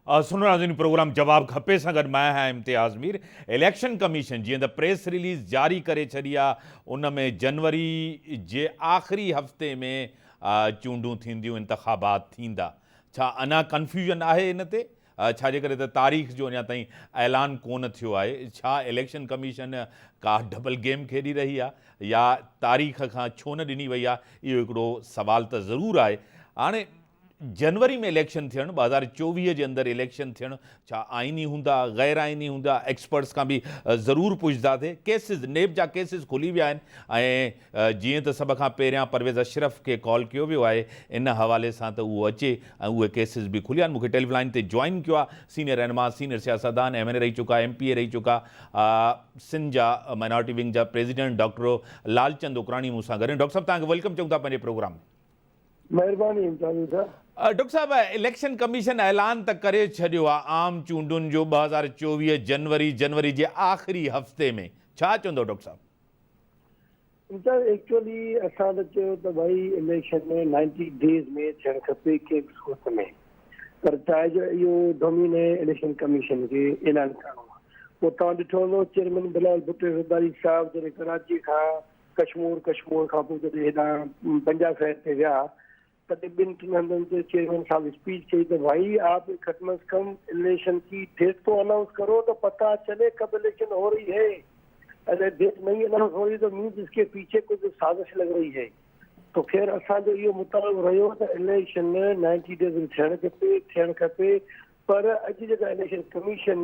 सुनो नाज़रीन, प्रोग्राम जवाब खपे सां गॾु मां आहियां इम्तियाज़ मीर। इलेक्शन कमीशन जीअं त प्रेस रिलीज़ जारी करे छॾी आहे, उन में जनवरी जे आख़िरी हफ़्ते में चूंडूं थींदियूं, इंतख़ाबात थींदा। छा अञा कन्फ्यूजन आहे इन ते? छा जे करे त तारीख़ जो अञा ताईं ऐलान कोन थियो आहे? छा इलेक्शन कमीशन का डबल गेम खेॾी रही आहे या तारीख़ खां छो न ॾिनी वई आहे? इहो हिकिड़ो सुवाल त ज़रूरु आहे। हाणे जनवरी में इलेक्शन थियणु, 2024 जे अंदरि इलेक्शन थियणु, छा आइनी हूंदा, गैर आइनी हूंदा? एक्सपर्ट्स खां बि ज़रूरु पुछंदासीं। केसिस, नेब जा केसिस खुली विया आहिनि ऐं जीअं त सभ खां पहिरियां परवेज़ अशरफ खे कॉल कयो वियो आहे इन हवाले सां त उहो अचे ऐं उहे केसिस बि खुलिया आहिनि। मूंखे टेलीफोन ते जॉइन कयो आहे सीनियर रहनुमा, सीनियर सियासतदान, MNA रही चुका, MPA रही चुका, सिंध जा माइनॉरिटी विंग जा प्रेसिडेंट डॉक्टर लालचंद उकराणी मूं सां गॾु। डॉक्टर साहब, तव्हांखे वेलकम चऊं था पंहिंजे प्रोग्राम में। महिरबानी। डॉक्टर साहब, इलेक्शन कमीशन ऐलान त करे छॾियो आहे आम चूंडुनि जो 2024 जनवरी जे आख़िरी हफ़्ते में। छा चवंदो डॉक्टर साहब? एक्चुअली असां त चयो त भई इलेक्शन में 90 डेज़ में थियणु खपे कंहिं बि सूरत में, पर चाहे जो इहो डोमिन इलेक्शन कमीशन खे ऐलान करणो आहे। पोइ तव्हां ॾिठो हूंदो चेयरमैन बिलावल भुट्टो ज़रदारी साहिब जॾहिं कराची खां कश्मीर खां पोइ जॾहिं हेॾां पंजाब साइड ते विया तॾहिं ॿिनि टिनि हंधनि ते चेयरमैन साहब स्पीच कई त भाई आप कम से कम इलेक्शन की डेट तो अनाउंस करो तो पता चले कब इलेक्शन हो रही है। अगर डेट नहीं अनाउंस हो रही तो मीन्स इसके पीछे कुछ साजिश लग रही है। तो फिर असांजो इहो मुतालबो रहियो त इलेक्शन 90 डेज़ में थियणु खपे। पर अॼु जेका इलेक्शन कमीशन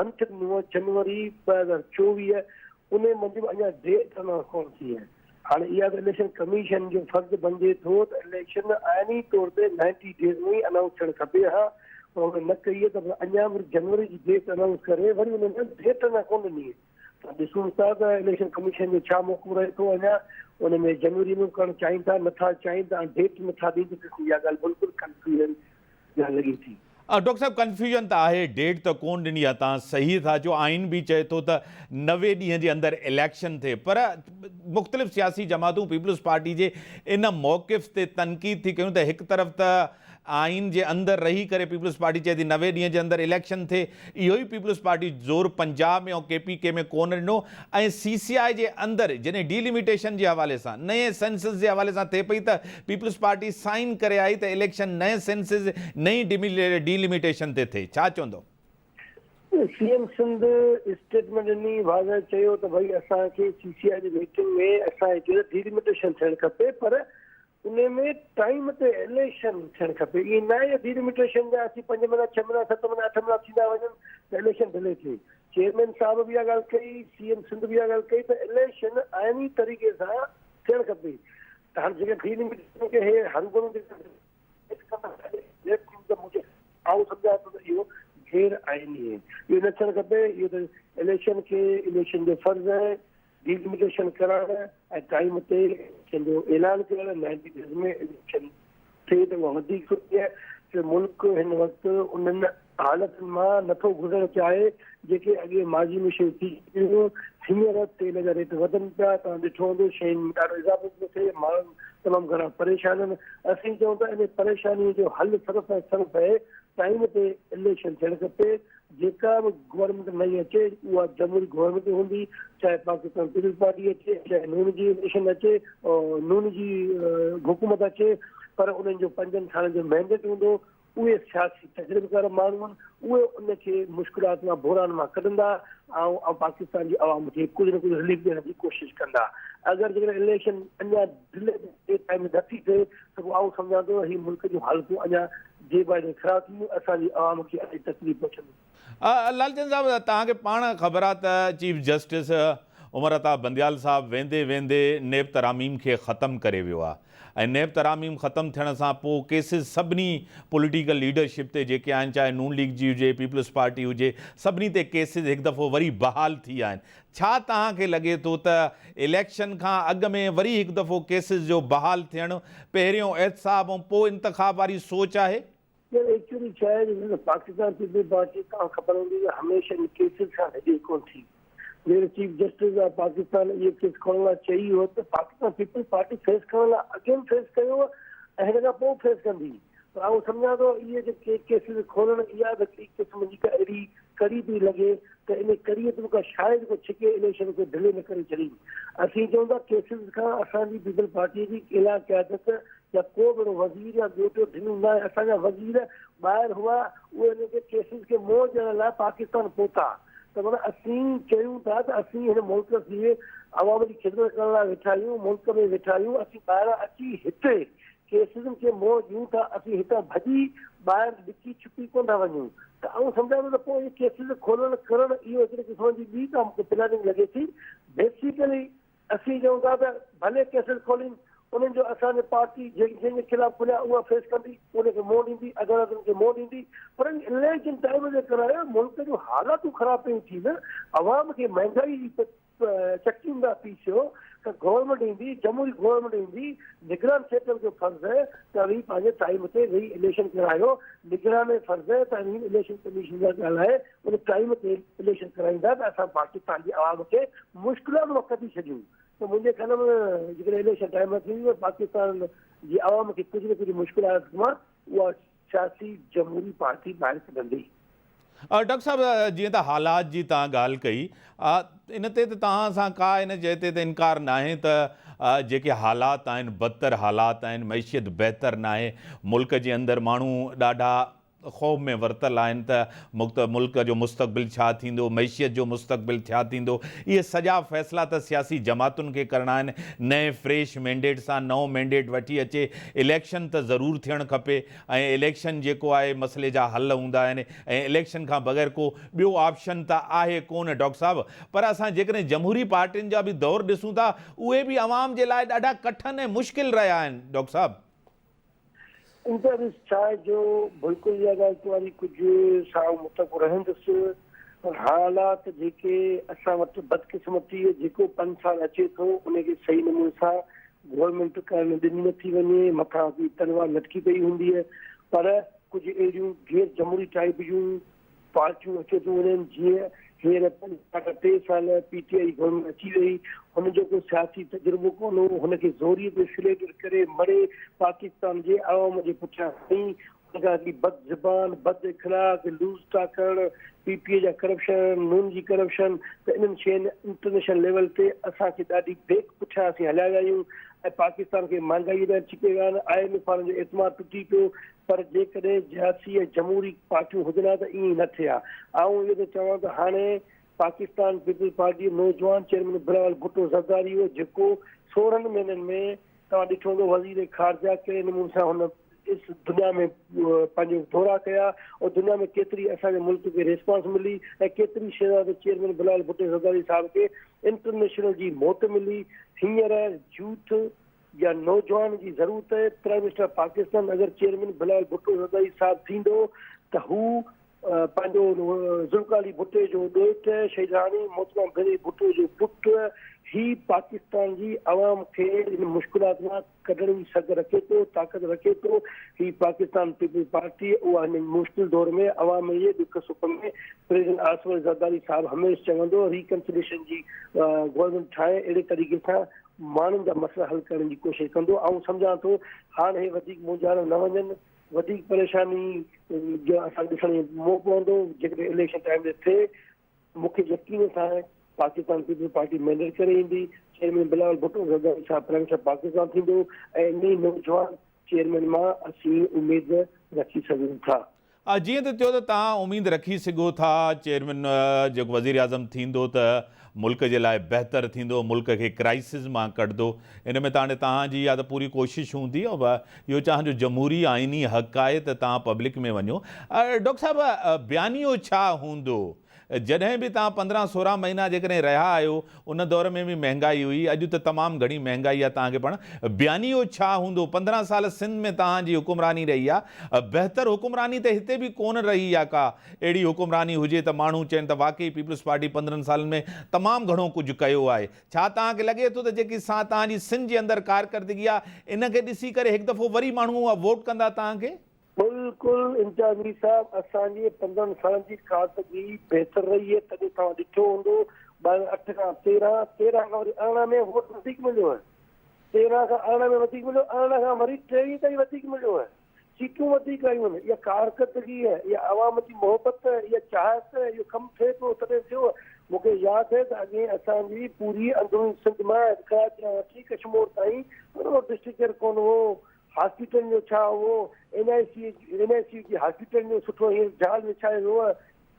मंथ जनवरी 2024 उन मंझि अञा डेट अनाउंस कोन थी आहे। हाणे इहा त इलेक्शन कमीशन जो फर्ज़ु बणिजे थो त इलेक्शन आइनी तौर ते 90 डेज़ में ई अनाउंस थियणु खपे। हा, पर न कई त अञा बि जनवरी जी डेट अनाउंस करे वरी उन में डेट अञा कोन ॾिनी। त ॾिसूं था त इलेक्शन कमीशन जो छा मौक़ो रहे थो। अञा उन में जनवरी में करणु चाहिनि था, नथा चाहिनि था, डेट नथा ॾियनि। इहा ॻाल्हि बिल्कुलु कंफ्यूजन लॻी थी। डॉक्टर साहब, कन्फ्यूजन त आहे, डेट त कोन ॾिनी आहे, तव्हां सही था चओ। आइन बि चए थो त 90 ॾींहं जे अंदरि इलेक्शन थिए, पर मुख़्तलिफ़ सियासी जमातूं पीपल्स पार्टी जे इन मौक़िफ़ ते तनक़ीद थी कयूं त हिकु तरफ़ त आइन जे अंदरि रही करे पीपल्स पार्टी चए थी 90 ॾींहं जे अंदरि इलेक्शन थिए। इहो ई पीपल्स पार्टी ज़ोर पंजाब में ऐं KPK में कोन ॾिनो। ऐं CCI जे अंदरि जॾहिं डीलिमिटेशन जे हवाले सां, नए सेंसस जे हवाले सां थिए पई, त पीपल्स पार्टी साइन करे आई त इलेक्शन नए सेंसस, नई डीलिमिटेशन ते थिए। छा चवंदो? CM सिंध स्टेटमेंट ॾिनी, वाज़ह चयो त भई असांखे CCI जी मीटिंग में असांखे डीलिमिटेशन थियणु खपे, पर उन में टाइम ते इलेक्शन थियणु खपे। इहे न आहे डीलिमिटेशन जा असीं 5 महीना 6 महीना 7 महीना 8 महीना थींदा वञनि त इलेक्शन डिले थिए। चेयरमैन साहब बि इहा ॻाल्हि कई, CM सिंध बि इहा ॻाल्हि कई त इलेक्शन आइनी तरीक़े सां थियणु खपे। त हाणे जेके डीलिमिटेशन खे हे हंगुनि मुंहिंजे आऊं सम्झां थो त इहो गैर आइनी आहे, इहो न थियणु खपे। इहो त इलेक्शन खे इलेक्शन जो फर्ज़ु आहे डीलिमिटेशन करणु ऐं टाइम ते जो ऐलान करणु। 90 डेज़ में इलेक्शन थिए त उहा वधीक सुठी आहे। मुल्क हिन वक़्तु उन्हनि हालतुनि मां नथो गुज़रणु चाहे जेके अॻे माज़ी में शयूं थी पियूं। हींअर तेल जा रेट वधनि पिया, तव्हां ॾिठो हूंदो, शयुनि में ॾाढो इज़ाफ़ो पियो थिए, माण्हू तमामु घणा परेशान आहिनि। असीं चऊं था इन परेशानी जो हल सिर्फ़ु आहे टाइम ते इलेक्शन थियणु खपे। जेका बि गवर्नमेंट नई अचे उहा जमहूरी गवर्नमेंट हूंदी, चाहे पाकिस्तान पीपल्स पार्टी अचे, चाहे नून जी इलेक्शन अचे और नून जी हुकूमत अचे, पर उन्हनि जो 5 सालनि जो मैंडेट हूंदो। उहे सियासी तजुर्बेकार माण्हू आहिनि, उहे उनखे मुश्किलात मां बुरान मां कढंदा ऐं पाकिस्तान जी आवाम खे कुझु न कुझु रिलीफ ॾियण जी कोशिशि कंदा। अगरि जेकॾहिं इलेक्शन अञा डिले टाइम नथी थिए त पोइ आऊं सम्झां थो हीउ मुल्क जूं हालतूं अञा जे बाए जे ख़राब थींदियूं, असांजी आवाम खे अॼु तकलीफ़ पहुचंदी। लालचंद साहब, तव्हांखे पाण ख़बर आहे त चीफ जस्टिस उमर अता बंदियाल साहब वेंदे वेंदे नेब तरामीम खे ख़तमु करे वियो आहे ऐं नेब तरामीम ख़तमु थियण सां पोइ केसिस सभिनी पॉलिटिकल लीडरशिप ते जेके आहिनि, चाहे नून लीग जी हुजे, पीपल्स पार्टी हुजे, सभिनी ते केसिस हिकु दफ़ो वरी बहाल थी विया आहिनि। छा तव्हांखे लॻे थो त इलेक्शन खां अॻु में वरी हिकु दफ़ो केसिस जो बहाल थियणु पहिरियों एहतसाब ऐं पोइ इंतख़ाब वारी सोच आहे? एक्चुअली छा आहे, पाकिस्तान पीपल्स पार्टी तव्हां ख़बर हूंदी हमेशह इन केसिस खां हेॾे कोन थी। मेरे चीफ जस्टिस ऑफ पाकिस्तान ये केस खणण लाइ चई हो त पाकिस्तान पीपल्स पार्टी फेस करण लाइ अॻियां फेस कयो ऐं हिन खां पोइ फेस कंदी। पर आउं सम्झां थो इहे जेके केसिस खोलण इहा त हिक क़िस्म जी अहिड़ी कड़ी थी लॻे त इन कड़ीअ ते मूंखां शायदि को छिके इलेक्शन खे डिले न करे छॾी। असीं चऊं था केसिस खां असांजी पीपल पार्टीअ जी इलाह क़यादत या को बि वज़ीर या ॿियो टियों ढिनूं न आहे। असांजा वज़ीर ॿाहिरि हुआ, उहे हिनखे केसिस खे मोह ॾियण लाइ पाकिस्तान पहुता। त माना असीं चयूं था त असीं हिन मुल्क जी आवाम जी ख़िदमत करण लाइ वेठा आहियूं, मुल्क में वेठा आहियूं। असीं ॿाहिरां अची हिते केसिस खे मोह ॾियूं था, असीं हितां भॼी ॿाहिरि ॾिकी छुपी कोन था वञूं। त आउं सम्झां थो त पोइ इहे केसिस खोलण करणु इहो हिकिड़े क़िस्म जी ॿी का मूंखे प्लानिंग लॻे थी। बेसिकली असीं चऊं था त भले केसिस खोलीनि, उन्हनि जो असांजी पार्टी जंहिंजे ख़िलाफ़ खुलिया उहा फेस कंदी, उनखे मोह ॾींदी, अदालतुनि खे मोह ॾींदी। पर इलेक्शन टाइम जे करे मुल्क जूं हालातूं ख़राब पियूं थी न, अवाम खे महांगाई जी चकियुनि था पीसियो त गवर्नमेंट ईंदी, जमहूरी गवर्नमेंट ईंदी, निगरान सेक्टर जो फर्ज़ु आहे त वही पंहिंजे टाइम ते वेही इलेक्शन करायो। निगरान जो फर्ज़ु आहे त इलेक्शन कमीशन सां ॻाल्हाए उन टाइम ते इलेक्शन कराईंदा त असां पाकिस्तान जी आवाम खे मुश्किलात मां कढी छॾियूं। त मुंहिंजे ख़्याल में जेकॾहिं इलेक्शन टाइम थींदी पाकिस्तान जी आवाम खे कुझु न कुझु मुश्किलात मां उहा सियासी जमहूरी पार्टी ॿाहिरि कढंदी। डॉक्टर साहब जीअं त हालात जी तव्हां ॻाल्हि कई, इन ते त तव्हां सां का इन जॻह ते त इनकार न आहे त जेके हालात आहिनि बदतर हालात आहिनि, मैशियत बहितर न आहे, मुल्क जे अंदरि माण्हू ॾाढा ख़ौफ़ में वरितल आहिनि त मुल्क जो मुस्तक़बिल छा थींदो, मैशियत जो मुस्तक़बिल छा थींदो। इहे सॼा फ़ैसिला त सियासी जमातुनि खे करणा आहिनि। नए फ्रेश मैंडेट सां नओं मैंडेट वठी अचे, इलेक्शन त ज़रूरु थियणु खपे ऐं इलेक्शन जेको आहे मसइले जा हल हूंदा आहिनि ऐं इलेक्शन खां बग़ैर को ॿियो ऑप्शन त आहे कोन डॉक्टर साहब। पर असां जेकॾहिं जमहूरी पार्टियुनि जा बि दौर ॾिसूं था, उहे बि अवाम जे लाइ ॾाढा कठिन ऐं मुश्किल रहिया आहिनि डॉक्टर साहब। इंटरव्यूज़ छा जो बिल्कुलु इहा ॻाल्हि वारी कुझु सां मुतफ़ रहंदुसि। पर हालात जेके असां वटि बदकिस्मती जेको 5 साल अचे थो उनखे सही नमूने सां गवर्नमेंट करणु ॾिनी नथी वञे, मथां बि तलवार लटकी पई हूंदी आहे। पर कुझु अहिड़ियूं गैर जमहूरी टाइप जूं पार्टियूं अचे थियूं वञनि, जीअं हींअर 3 साल PTI गवर्नमेंट अची वई, हुनजो को सियासी तजुर्बो कोन हो, हुनखे ज़ोरीअ ते सिलेक्ट करे मरे पाकिस्तान जे आवाम जे पुठियां खणी हुनखां बद ज़बान, बद इख़लाक़, लूज़ था करणु, PPA जा करप्शन, नून जी करप्शन, त इन्हनि शयुनि इंटरनेशनल लेवल ते असांखे ॾाढी बेक पुठियां असीं हलिया विया आहियूं ऐं पाकिस्तान खे महांगाई ॾाढी छिके विया आहिनि। IMF वारनि जो एतमाद टुटी पियो। पर जेकॾहिं सियासी ऐं जमहूरी पार्टियूं हुजनि हा त ईअं न थिया। आउं इहो त चवां त हाणे पाकिस्तान पीपल पार्टी नौजवान चेयरमैन बिलावल भुट्टो ज़रदारी हो, जेको 16 महीननि में तव्हां ॾिठो हूंदो वज़ीर ख़ारजा कहिड़े नमूने सां हुन इस दुनिया में पंहिंजो दौरा कया और दुनिया में केतिरी असांजे मुल्क खे रिस्पॉन्स मिली ऐं केतिरी शहज़ाद चेयरमैन बिलावल भुट्टो ज़रदारी साहिब खे इंटरनेशनल जी मोट मिली। हींअर यूथ या नौजवान जी ज़रूरत आहे। प्राइम मिनिस्टर पाकिस्तान अगरि चेयरमैन बिलावल भुट्टो ज़रदारी साहिब थींदो त हू पंहिंजो ज़ुल्फ़कार भुट्टे जो ॾोहिट, शहीदानी मोहतरम गनी भुट्टो जो पुटु, ही पाकिस्तान जी आवाम खे इन मुश्किलात मां कढण जी सघ रखे थो, ताक़त रखे थो। ही पाकिस्तान पीपल पार्टी उहा हिन मुश्किल दौर में आवाम जे दुख सुख में प्रेसिडेंट आसिफ ज़रदारी साहिबु हमेशह चवंदो रिकंसिलेशन जी गवर्नमेंट ठाहे, अहिड़े तरीक़े सां माण्हुनि जा मसइला हल करण जी कोशिशि कंदो। ऐं सम्झां थो हाणे वधीक मुंझाण न वञनि, वधीक परेशानी जो असां ॾिसण मोह पवंदो जेकॾहिं इलेक्शन टाइम ते थिए। मूंखे यकीन सां पाकिस्तान पीपल पार्टी मैंडेट करे ईंदी, चेयरमैन बिलावल भुट्टो ज़रदारी साहिब प्राइम मिनिस्टर पाकिस्तान थींदो ऐं इन नौजवान चेयरमैन मां असीं उमेद रखी सघूं था। जीअं त चयो त तव्हां उमेद रखी सघो था चेयरमैन जेको वज़ीर आज़म थींदो त मुल्क जे लाइ बहितर थींदो, मुल्क खे क्राइसिस मां कढंदो। इन में त हाणे तव्हांजी इहा त पूरी कोशिशि हूंदी ऐं इहो तव्हांजो जमहूरी आइनी हक़ आहे त तव्हां पब्लिक में वञो। डॉक्टर साहिबु बयानियो छा हूंदो जॾहिं बि तव्हां 15-16 महीना जेकॾहिं रहिया आहियो, उन दौर में बि महांगाई हुई, अॼु त तमामु घणी महांगाई आहे तव्हांखे पाण, बयानियो छा हूंदो? 15 साल सिंध में तव्हांजी हुकुमरानी रही आहे, बहितर हुकुमरानी त हिते बि कोन रही आहे का। अहिड़ी हुकुमरानी हुजे त माण्हू चवनि त वाकई पीपल्स पार्टी 15 सालनि में तमामु घणो कुझु कयो आहे। छा तव्हांखे लॻे थो त जेकी तव्हांजी सिंध जे अंदरि कारकर्दगी आहे इनखे ॾिसी करे हिकु दफ़ो वरी माण्हू वोट कंदा तव्हांखे? बिल्कुलु इंतज़ामी साहब, असांजे 15 सालनि जी कारकर्दगी बहितर रही आहे। तॾहिं तव्हां ॾिठो हूंदो 2008 खां 13 खां वरी 18 में वोट वधीक मिलियो आहे, 13 खां 18 में वधीक मिलियो, 18 खां वरी 23 ताईं वधीक मिलियो आहे। सीटूं वधीक आयूं आहिनि, इहा कारकर्दगी आहे, इहा आवाम जी मोहबत, इहा चाहत, इहो कमु थिए थो तॾहिं थियो। मूंखे यादि आहे त अॻे असांजी पूरी अंदरूनी सिंध मां कराची खां वठी कश्मीर ताईं रोड डिस्ट्रिक्ट कोन हो, हॉस्पिटल जो छा हो, NICU जी हॉस्पिटल जो सुठो हीअं जाल विछायो वियो आहे,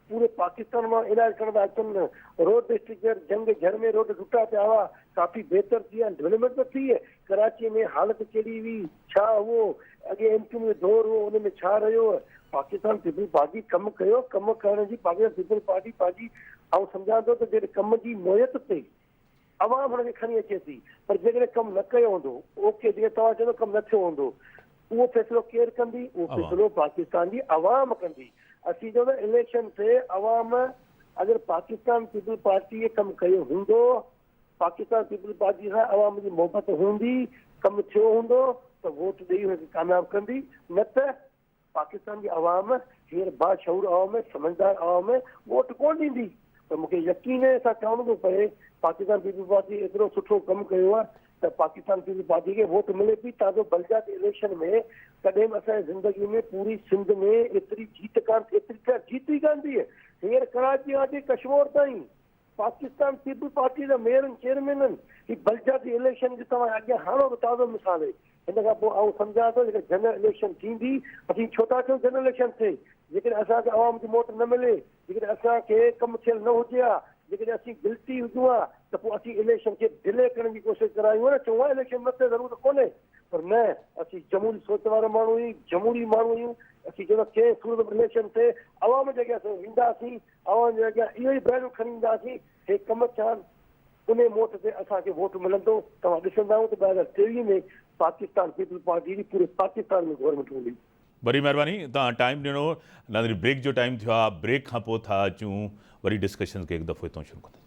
पूरे पाकिस्तान में इलाज करण था अचनि। रोड डिस्ट्रिक्ट जंग झर में रोड टुटा पिया हुआ, काफ़ी बहितर थी विया, डेवलपमेंट तो थी है। कराची में हालत कहिड़ी हुई, छा हुओ, अॻे MQ में दौर हो, उन में छा रहियो। पाकिस्तान पीपल पार्टी कमु कयो, कमु करण जी पाकिस्तान पीपल पार्टी पंहिंजी, ऐं सम्झां थो त जॾहिं कम जी मोयत ते अवाम हुनखे खणी अचे थी, पर जेकॾहिं कमु न कयो हूंदो, ओके जेके तव्हां चवंदो कमु न थियो हूंदो, उहो फ़ैसिलो केरु कंदी? उहो फ़ैसिलो पाकिस्तान जी अवाम कंदी। असीं चवंदा इलेक्शन ते अवाम अगरि पाकिस्तान पीपल पार्टी कमु कयो हूंदो, पाकिस्तान पीपल पार्टी सां अवाम जी मोहबत हूंदी, कमु थियो हूंदो त वोट ॾेई हुनखे कामयाबु कंदी, न त पाकिस्तान जी अवाम हींअर बाशऊर अवाम, समझदार अवाम वोट कोन ॾींदी। त मूंखे यकीन आहे असां चवणो थो पए पाकिस्तान पीपल पार्टी एतिरो सुठो कमु कयो आहे त पाकिस्तान पीपल पार्टी खे वोट मिले थी। तव्हांजो बलजात इलेक्शन में कॾहिं बि असांजी ज़िंदगी में पूरी सिंध में एतिरी जीत कान थी, एतिरी जीत ई कान थी। हींअर कराची खां वठी कश्मीर ताईं पाकिस्तान पीपल पार्टी जा मेयरनि चेयरमैन आहिनि। ही बलजाती इलेक्शन जो तव्हां अॻियां हाणो बि ताज़ो मिसाल आहे। हिन खां पोइ आउं सम्झां थो जेके जनरल इलेक्शन थींदी, असीं छो था चऊं जनरल इलेक्शन थिए? जेकॾहिं असांखे अवाम जी वोट न मिले, जेकॾहिं असांखे कमु थियल न हुजे हा, जेकॾहिं असीं गिल्टी हुजूं हा, त पोइ असीं इलेक्शन खे डिले करण जी कोशिशि करायूं न, चऊं इलेक्शन न थिए ज़रूरत कोन्हे। पर न, असीं जमहूरी सोच वारा माण्हू आहियूं, जमहूरी माण्हू आहियूं। असीं चवंदा कंहिं सूरत में इलेक्शन थिए अवाम जे अॻियां ईंदासीं, अवाम जे अॻियां इहो ई बैनर खणी ईंदासीं, हे कमु थियनि, उन मोट ते असांखे वोट मिलंदो। तव्हां ॾिसंदा त 2023 में पाकिस्तान पीपल पार्टी जी पूरे पाकिस्तान में गवर्नमेंट हूंदी। वरी महिरबानी, तव्हां टाइम ॾिनो। नाज़रीन, ब्रेक जो टाइम थियो आहे, ब्रेक खां पोइ था अचूं वरी डिस्कशन खे हिकु दफ़ो हितां शुरू कंदासीं।